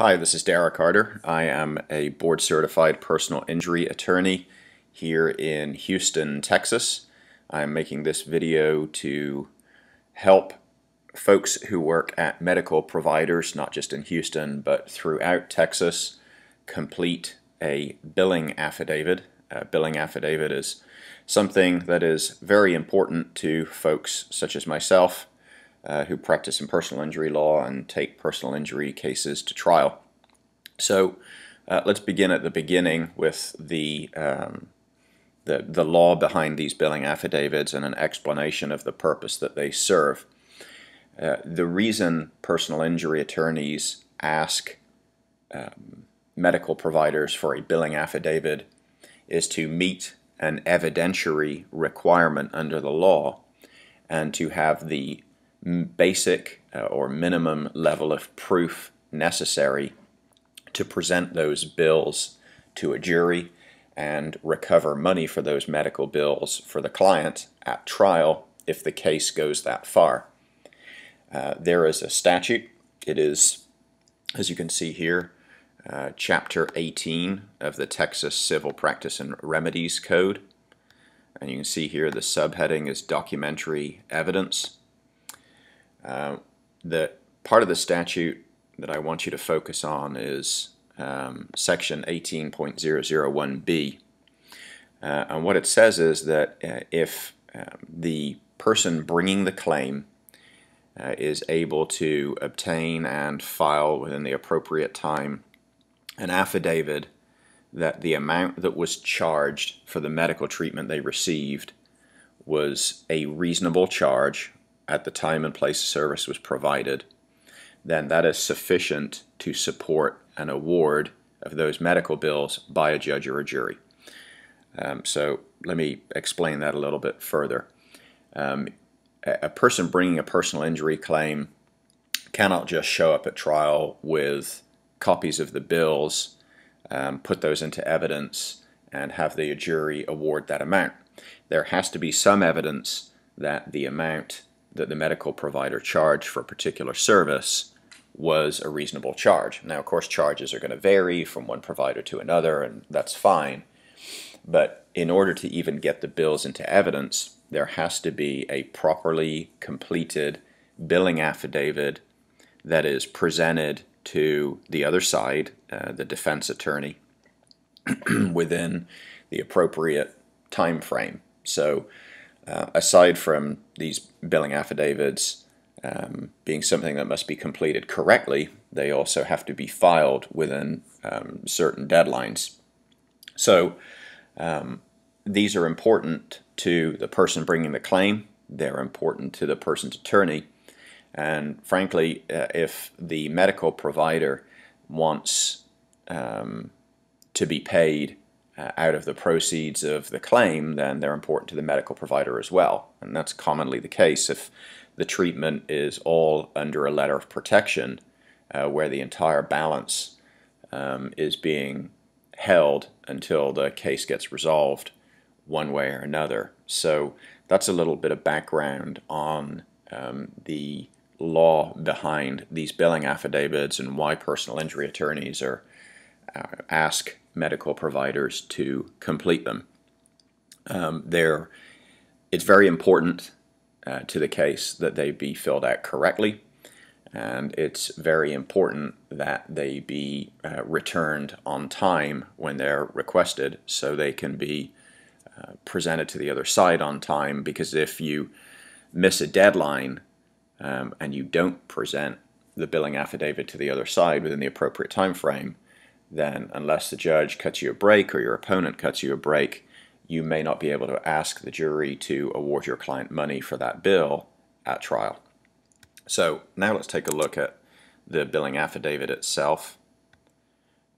Hi, this is Derek Carter. I am a board-certified personal injury attorney here in Houston, Texas. I'm making this video to help folks who work at medical providers, not just in Houston, but throughout Texas, complete a billing affidavit. A billing affidavit is something that is very important to folks such as myself who practice in personal injury law and take personal injury cases to trial. So let's begin at the beginning with the law behind these billing affidavits and an explanation of the purpose that they serve. The reason personal injury attorneys ask medical providers for a billing affidavit is to meet an evidentiary requirement under the law and to have the basic or minimum level of proof necessary to present those bills to a jury and recover money for those medical bills for the client at trial if the case goes that far. There is a statute. It is, as you can see here, Chapter 18 of the Texas Civil Practice and Remedies Code. And you can see here the subheading is documentary evidence. The part of the statute that I want you to focus on is section 18.001B. And what it says is that if the person bringing the claim is able to obtain and file within the appropriate time an affidavit that the amount that was charged for the medical treatment they received was a reasonable charge at the time and place of service was provided, then that is sufficient to support an award of those medical bills by a judge or a jury. So let me explain that a little bit further. A person bringing a personal injury claim cannot just show up at trial with copies of the bills, put those into evidence, and have the jury award that amount. There has to be some evidence that the amount that the medical provider charged for a particular service was a reasonable charge. Now, of course, charges are going to vary from one provider to another, and that's fine. But in order to even get the bills into evidence, there has to be a properly completed billing affidavit that is presented to the other side, the defense attorney, within the appropriate time frame. So aside from these billing affidavits being something that must be completed correctly, they also have to be filed within certain deadlines. So these are important to the person bringing the claim. They're important to the person's attorney. And frankly, if the medical provider wants to be paid out of the proceeds of the claim, then they're important to the medical provider as well. And that's commonly the case if the treatment is all under a letter of protection where the entire balance is being held until the case gets resolved one way or another. So that's a little bit of background on the law behind these billing affidavits and why personal injury attorneys ask medical providers to complete them. It's very important to the case that they be filled out correctly, and it's very important that they be returned on time when they're requested so they can be presented to the other side on time, because if you miss a deadline and you don't present the billing affidavit to the other side within the appropriate time frame, then unless the judge cuts you a break or your opponent cuts you a break, you may not be able to ask the jury to award your client money for that bill at trial. So now let's take a look at the billing affidavit itself.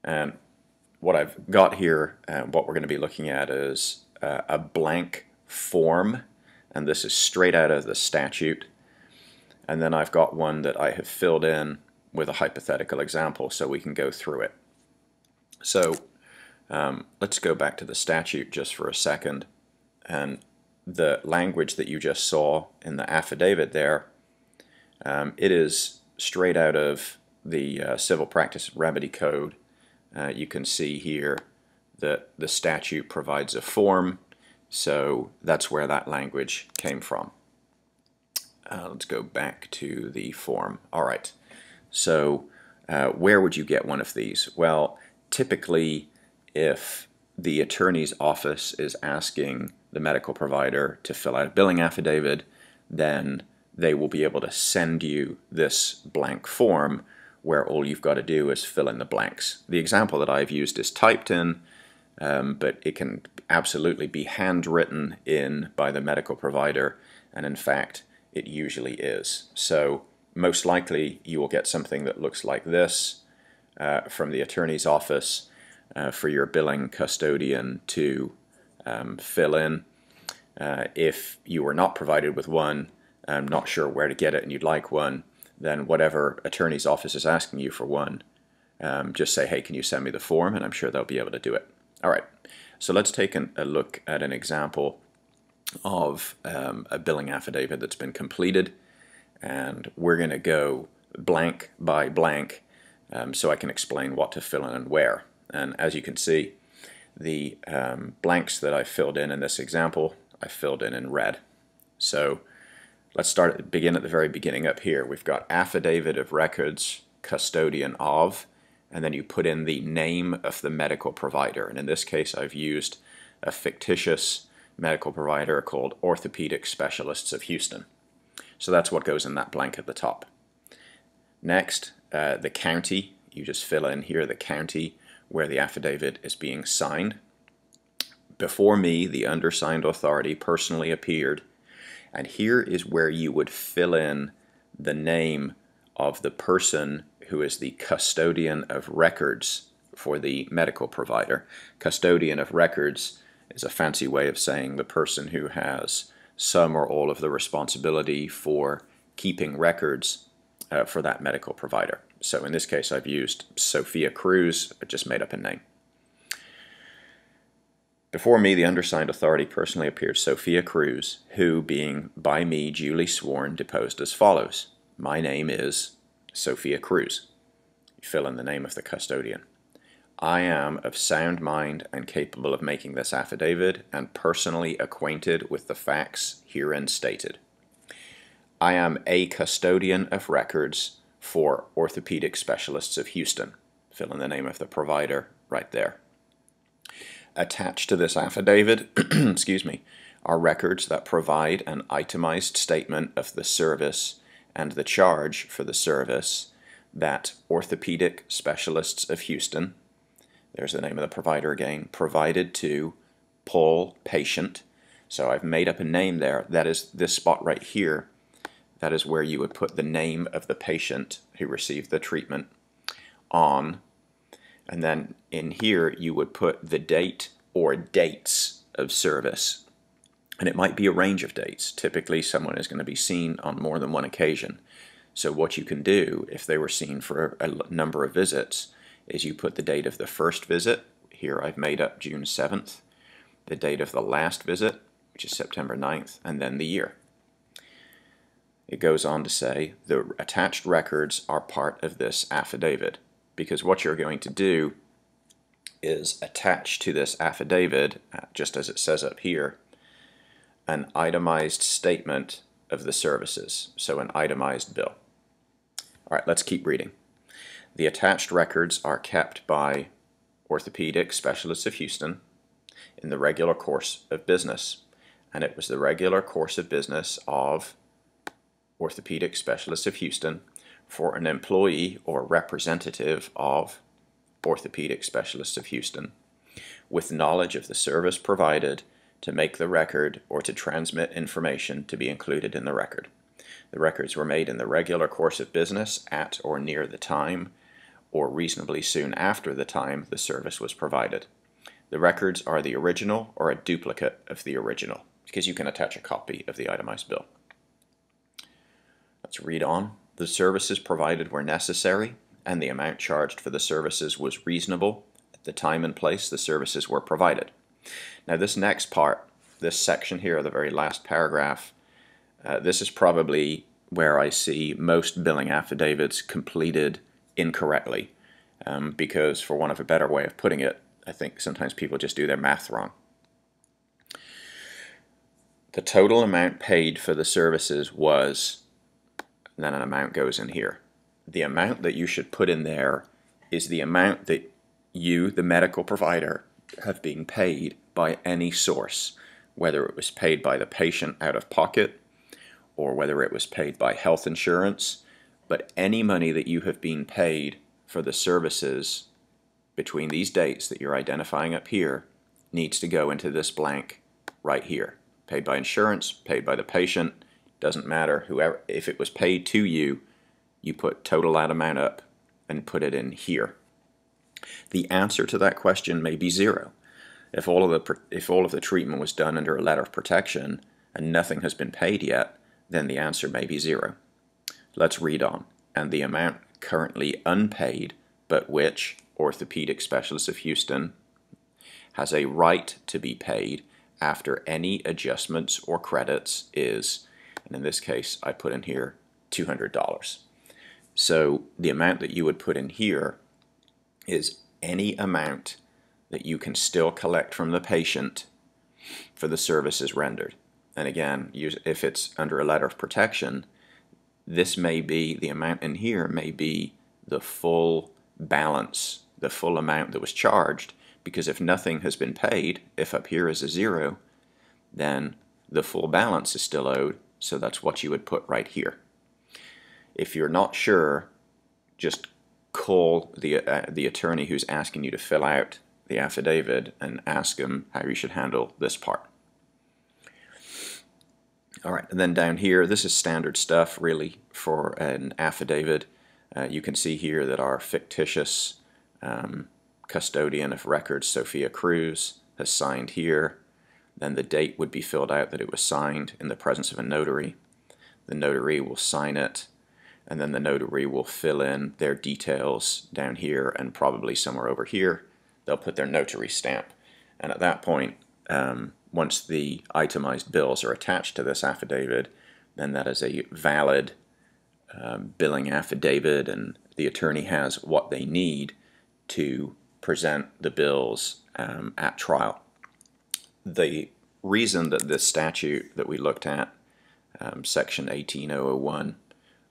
And what I've got here, what we're going to be looking at is a blank form, and this is straight out of the statute. And then I've got one that I have filled in with a hypothetical example so we can go through it. So let's go back to the statute just for a second. And the language that you just saw in the affidavit there, it is straight out of the Civil Practice Remedy Code, you can see here that the statute provides a form, so that's where that language came from. Let's go back to the form. All right, so where would you get one of these? Well, typically if the attorney's office is asking the medical provider to fill out a billing affidavit, then they will be able to send you this blank form where all you've got to do is fill in the blanks. The example that I've used is typed in, but it can absolutely be handwritten in by the medical provider, and in fact it usually is. So most likely you will get something that looks like this from the attorney's office for your billing custodian to fill in. If you were not provided with one, not sure where to get it and you'd like one, then whatever attorney's office is asking you for one, just say, hey, can you send me the form? And I'm sure they'll be able to do it. All right, so let's take a look at an example of a billing affidavit that's been completed, and we're going to go blank by blank so I can explain what to fill in and where. And as you can see, the blanks that I filled in this example, I filled in red. So let's begin at the very beginning up here. We've got affidavit of records, custodian of, and then you put in the name of the medical provider. And in this case, I've used a fictitious medical provider called Orthopedic Specialists of Houston. So that's what goes in that blank at the top. Next, the county. You just fill in here the county where the affidavit is being signed. Before me, the undersigned authority personally appeared, and here is where you would fill in the name of the person who is the custodian of records for the medical provider. Custodian of records is a fancy way of saying the person who has some or all of the responsibility for keeping records for that medical provider. So in this case I've used Sophia Cruz, I just made up a name. Before me, the undersigned authority personally appeared Sophia Cruz, who, being by me duly sworn, deposed as follows. My name is Sophia Cruz. You fill in the name of the custodian. I am of sound mind and capable of making this affidavit and personally acquainted with the facts herein stated. I am a custodian of records for Orthopedic Specialists of Houston. Fill in the name of the provider right there. Attached to this affidavit excuse me, are records that provide an itemized statement of the service and the charge for the service that Orthopedic Specialists of Houston, there's the name of the provider again, provided to Paul patient. So I've made up a name there. That is this spot right here. That is where you would put the name of the patient who received the treatment on. And then in here you would put the date or dates of service. And it might be a range of dates. Typically someone is going to be seen on more than one occasion. So what you can do if they were seen for a number of visits is you put the date of the first visit. Here I've made up June 7th. The date of the last visit, which is September 9th, and then the year. It goes on to say the attached records are part of this affidavit, because what you're going to do is attach to this affidavit, just as it says up here, an itemized statement of the services, so an itemized bill. All right, let's keep reading. The attached records are kept by Orthopedic Specialists of Houston in the regular course of business, and it was the regular course of business of Orthopedic Specialists of Houston for an employee or representative of Orthopedic Specialists of Houston with knowledge of the service provided to make the record or to transmit information to be included in the record. The records were made in the regular course of business at or near the time or reasonably soon after the time the service was provided. The records are the original or a duplicate of the original, because you can attach a copy of the itemized bill. Let's read on. The services provided were necessary, and the amount charged for the services was reasonable at the time and place the services were provided. Now this next part, this section here, the very last paragraph, this is probably where I see most billing affidavits completed incorrectly, because for want of a better way of putting it, I think sometimes people just do their math wrong. The total amount paid for the services was, then an amount goes in here. The amount that you should put in there is the amount that you, the medical provider, have been paid by any source, whether it was paid by the patient out of pocket or whether it was paid by health insurance. But any money that you have been paid for the services between these dates that you're identifying up here needs to go into this blank right here. Paid by insurance, paid by the patient, doesn't matter. Whoever, if it was paid to you, you put total that amount up and put it in here. The answer to that question may be 0. If all of the treatment was done under a letter of protection and nothing has been paid yet, then the answer may be 0. Let's read on. And the amount currently unpaid, but which Orthopedic Specialists of Houston has a right to be paid after any adjustments or credits is, and in this case I put in here $200. So the amount that you would put in here is any amount that you can still collect from the patient for the services rendered. And again, if it's under a letter of protection, this may be, the amount in here may be the full balance, the full amount that was charged, because if nothing has been paid, if up here is a 0, then the full balance is still owed, so that's what you would put right here. If you're not sure, just call the attorney who's asking you to fill out the affidavit and ask them how you should handle this part. All right, and then down here, this is standard stuff really for an affidavit. You can see here that our fictitious custodian of records, Sophia Cruz, has signed here. Then the date would be filled out that it was signed in the presence of a notary. The notary will sign it, and then the notary will fill in their details down here, and probably somewhere over here they'll put their notary stamp. And at that point, once the itemized bills are attached to this affidavit, then that is a valid billing affidavit, and the attorney has what they need to present the bills at trial. The reason that this statute that we looked at, section 18001,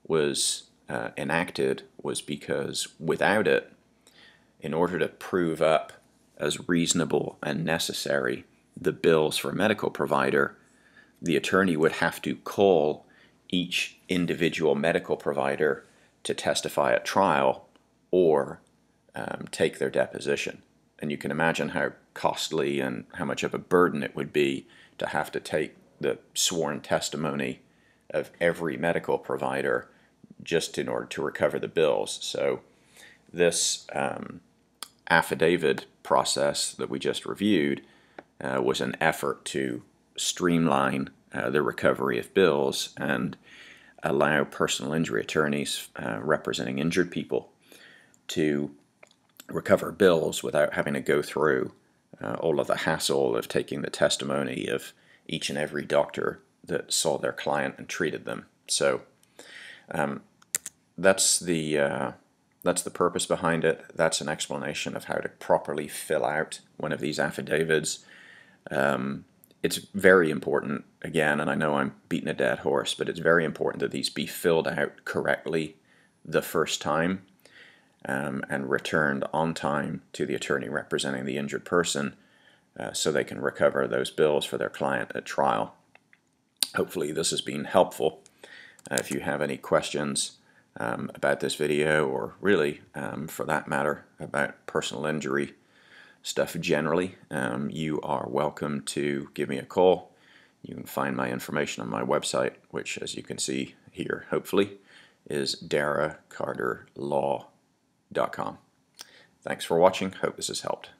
was enacted was because without it, in order to prove up as reasonable and necessary the bills for a medical provider, the attorney would have to call each individual medical provider to testify at trial or take their deposition. And you can imagine how costly and how much of a burden it would be to have to take the sworn testimony of every medical provider just in order to recover the bills. So this affidavit process that we just reviewed was an effort to streamline the recovery of bills and allow personal injury attorneys representing injured people to recover bills without having to go through all of the hassle of taking the testimony of each and every doctor that saw their client and treated them. So that's the purpose behind it. That's an explanation of how to properly fill out one of these affidavits. It's very important, again, and I know I'm beating a dead horse, but it's very important that these be filled out correctly the first time and returned on time to the attorney representing the injured person so they can recover those bills for their client at trial. Hopefully this has been helpful. If you have any questions about this video, or really, for that matter, about personal injury stuff generally, you are welcome to give me a call. You can find my information on my website, which, as you can see here, hopefully, is daracarterlaw.com. Thanks for watching. Hope this has helped.